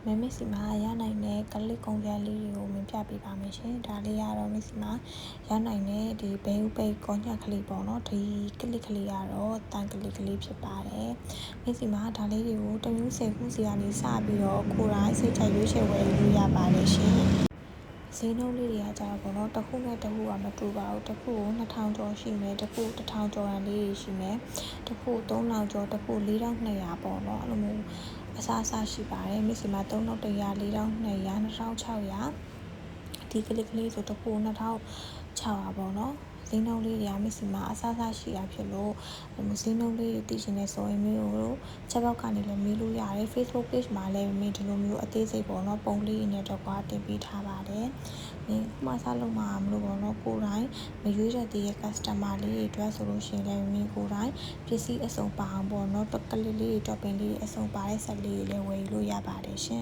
မမစ်စီမှာရနိုင်တဲ့ကလစ်ကုန်ကြလေးတွေကိုမြင်ပြပေးပါမယ်ရှင်ဒါလေးကတော့မစ်စီမှာရနိုင်တဲ့ဒီဘဲဥပိတ်ကောညက်ကလေးပေါ့နော်ဒီကလစ်ကလေးကတော့တန်ကလစ်ကလေးဖြစ်ပါတယ်မစ်စီမှာဒါလေးတွေကိုတမျိုး10ခုစီကနေစပြီးတော့ကိုယ်တိုင်စိတ်ချရွေးချယ်ဝယ်လို့ရပါတယ်ရှင်ဈေးနှုန်းလေးတွေကကြာတော့ပေါ့နော်တစ်ခုနဲ့တစ်ခုကမတူပါဘူးတစ်ခုကို2000ကျော်ရှိမယ်တစ်ခု1000ကျော်ရန်လေးရှိမယ်တစ်ခု3000ကျော်တစ်ခု4200ပေါ့နော်အဲ့လိုမျိုးအစားအစာရှိပါတယ်မြစ်စီမှာ3100 4200 2600ဒီကလစ်ကလေးဆိုတစ်ခု2600ပေါ့နော်ဈေးနှုန်းလေးတွေကမြစ်စီမှာအစားအစာရှိတာဖြစ်လို့ဈေးနှုန်းလေးသိချင်တဲ့ဆိုရင်မျိုးတို့ချက်ပေါက်ကနေလည်းမေးလို့ရတယ် Facebook page မှာလည်းမင်းဒီလိုမျိုးအသေးစိတ်ပေါ့နော်ပုံလေးနဲ့တော့ကွာတင်ပေးထားပါတယ်မင်းခုမှစားလို့မလို့ပေါ့နော်ကိုယ်တိုင်မရွေးရသေးတဲ့ customer လေးတွေအတွက်ဆိုလို့ရှိရင်လည်းမင်းကိုယ်တိုင်ပစ္စည်းအစုံပါအောင်ပေါ့နော်ကလစ်လေး topping လေးအစုံပါတဲ့ဆက်လေးတွေလည်းဝယ်လို့ရပါတယ်ရှင်